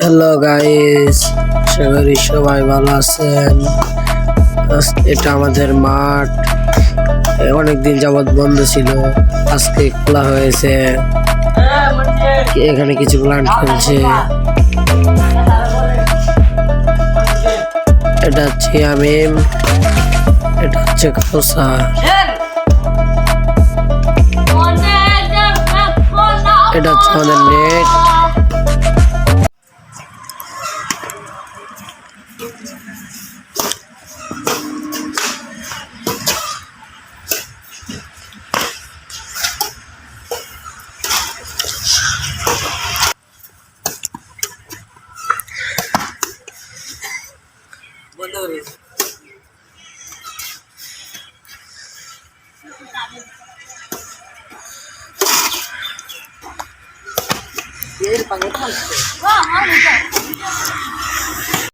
Hello guys, আশা করি সবাই ভালো আছেন। এটা আমাদের মাঠ, অনেকদিন যাবৎ বন্ধ ছিল, আজকে খোলা হয়েছে। এখানে কিছু প্লান্ট খেলছে। এটা হচ্ছে আমিম, এটা হচ্ছে কাউসার, এটা হচ্ছে আমাদের নেট।